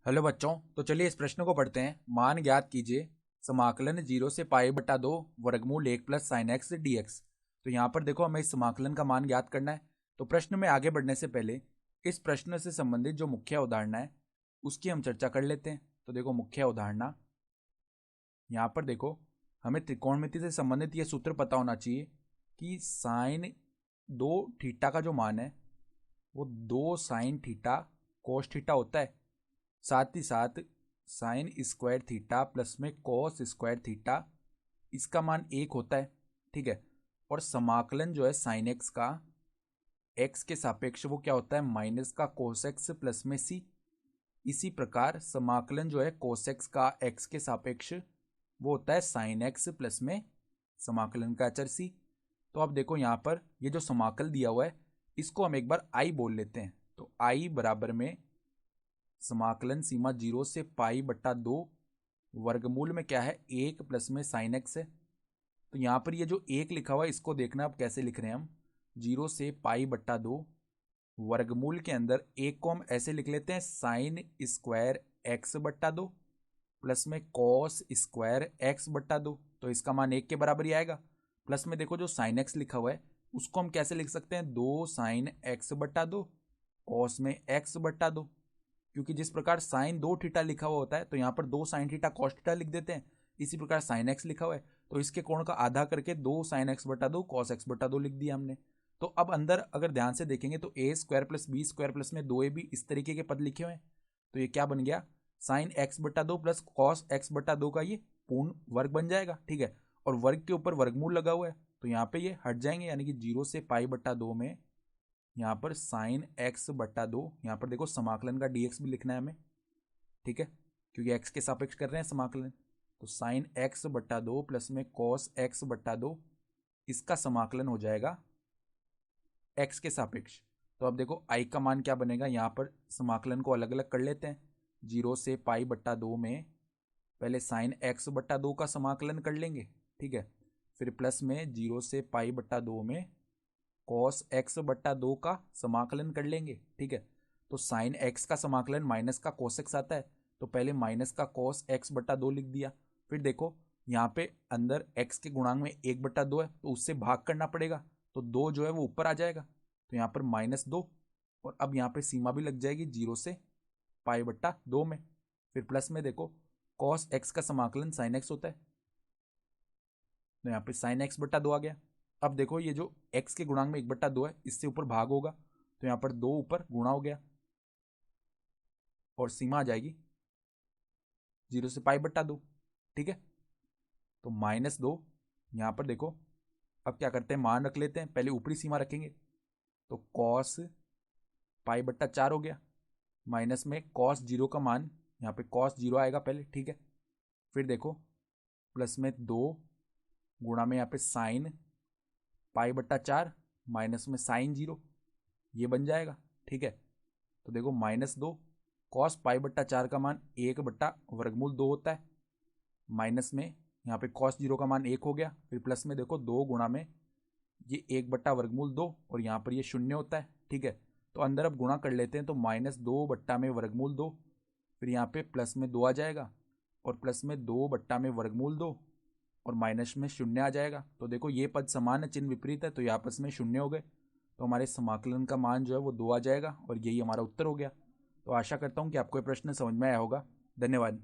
Hello बच्चों, तो चलिए इस प्रश्न को पढ़ते हैं। मान ज्ञात कीजिए समाकलन 0 से पाई बटा 2 वर्गमूल 1 plus sine x D x. तो यहाँ पर देखो हमें इस समाकलन का मान ज्ञात करना है। तो प्रश्न में आगे बढ़ने से पहले इस प्रश्न से संबंधित जो मुख्य अवधारणा है उसकी हम चर्चा कर लेते हैं। तो देखो मुख्य अवधारणा यहाँ पर देखो, हमें त्रिकोणमिति से संबंधित यह सूत्र पता होना चाहिए कि साइन 2 थीटा का जो मान है वो 2 साइन थीटा कोस थीटा होता है। साथ ही साथ साइन स्क्वायर थीटा प्लस में कॉस स्क्वायर थीटा, इसका मान 1 होता है। ठीक है। और समाकलन जो है साइन एक्स का एक्स के सापेक्ष वो क्या होता है, माइनस का कोस एक्स प्लस में सी। इसी प्रकार समाकलन जो है कोस एक्स का एक्स के सापेक्ष वो होता है साइन एक्स प्लस में समाकलन का अचर सी। तो अब देखो यहाँ पर ये जो समाकल दिया हुआ है इसको हम एक बार आई बोल लेते हैं। तो आई बराबर में समाकलन सीमा 0 से पाई बट्टा 2 वर्गमूल में क्या है 1 प्लस में साइन एक्स है। तो यहाँ पर ये जो 1 लिखा हुआ है इसको देखना अब कैसे लिख रहे हैं हम। 0 से पाई बट्टा 2 वर्गमूल के अंदर 1 को हम ऐसे लिख लेते हैं साइन स्क्वायर एक्स बट्टा 2 प्लस में कॉस स्क्वायर एक्स बट्टा 2। तो इसका मान 1 के बराबर ही आएगा। प्लस में देखो जो साइन एक्स लिखा हुआ है उसको हम कैसे लिख सकते हैं, 2 साइन एक्स बट्टा 2 कॉस में एक्स बट्टा 2। क्योंकि जिस प्रकार साइन 2 थीटा लिखा हुआ होता है तो यहाँ पर 2 साइन थीटा कॉस थीटा लिख देते हैं। इसी प्रकार साइन एक्स लिखा हुआ है तो इसके कोण का आधा करके 2 साइन एक्स बटा 2 कॉस एक्स बटा 2 लिख दिया हमने। तो अब अंदर अगर ध्यान से देखेंगे तो A square plus B square plus में 2ab इस तरीके के पद लिखे हुए हैं। तो ये क्या बन गया, साइन एक्स बटा 2 प्लस कॉस एक्स बटा 2 का ये पूर्ण वर्ग बन जाएगा। ठीक है। और वर्ग के ऊपर वर्गमूल लगा हुआ है तो यहाँ पे ये हट जाएंगे, यानी कि 0 से पाई बट्टा 2 में यहाँ पर साइन एक्स बट्टा 2, यहाँ पर देखो समाकलन का dx भी लिखना है हमें। ठीक है, क्योंकि x के सापेक्ष कर रहे हैं समाकलन। तो साइन एक्स बट्टा 2 प्लस में कॉस एक्स बट्टा 2, इसका समाकलन हो जाएगा x के सापेक्ष। तो अब देखो i का मान क्या बनेगा, यहाँ पर समाकलन को अलग अलग कर लेते हैं। 0 से पाई बट्टा 2 में पहले साइन एक्स बट्टा 2 का समाकलन कर लेंगे। ठीक है। फिर प्लस में 0 से पाई बट्टा 2 में कॉस एक्स बट्टा 2 का समाकलन कर लेंगे। ठीक है। तो साइन एक्स का समाकलन माइनस का कोस एक्स आता है तो पहले माइनस का कोस एक्स बट्टा 2 लिख दिया। फिर देखो यहाँ पे अंदर एक्स के गुणांक में 1/2 है तो उससे भाग करना पड़ेगा, तो 2 जो है वो ऊपर आ जाएगा। तो यहाँ पर -2 और अब यहाँ पे सीमा भी लग जाएगी 0 से पाई बट्टा 2 में। फिर प्लस में देखो कॉस एक्स का समाकलन साइन एक्स होता है तो यहाँ पे साइन एक्स बट्टा 2 आ गया। अब देखो ये जो x के गुणांक में 1/2 है इससे ऊपर भाग होगा तो यहाँ पर 2 ऊपर गुणा हो गया और सीमा आ जाएगी 0 से पाई बट्टा 2। ठीक है। तो -2 यहाँ पर देखो, अब क्या करते हैं मान रख लेते हैं, पहले ऊपरी सीमा रखेंगे तो कॉस पाई बट्टा 4 हो गया, माइनस में कॉस 0 का मान, यहाँ पे कॉस 0 आएगा पहले। ठीक है। फिर देखो प्लस में 2 गुणा में यहाँ पे साइन पाई बट्टा 4 माइनस में साइन 0, ये बन जाएगा। ठीक है। तो देखो -2 कॉस पाई बट्टा 4 का मान 1 बट्टा वर्गमूल 2 होता है, माइनस में यहाँ पे कॉस 0 का मान 1 हो गया। फिर प्लस में देखो 2 गुणा में ये 1 बट्टा वर्गमूल 2 और यहाँ पर ये 0 होता है। ठीक है। तो अंदर अब गुणा कर लेते हैं तो -2 बट्टा में वर्गमूल 2, फिर यहाँ पे प्लस में 2 आ जाएगा और प्लस में 2 बट्टा में वर्गमूल 2 और माइनस में 0 आ जाएगा। तो देखो ये पद समान है, चिन्ह विपरीत है तो ये आपस में 0 हो गए। तो हमारे समाकलन का मान जो है वो 2 आ जाएगा और यही हमारा उत्तर हो गया। तो आशा करता हूँ कि आपको ये प्रश्न समझ में आया होगा। धन्यवाद।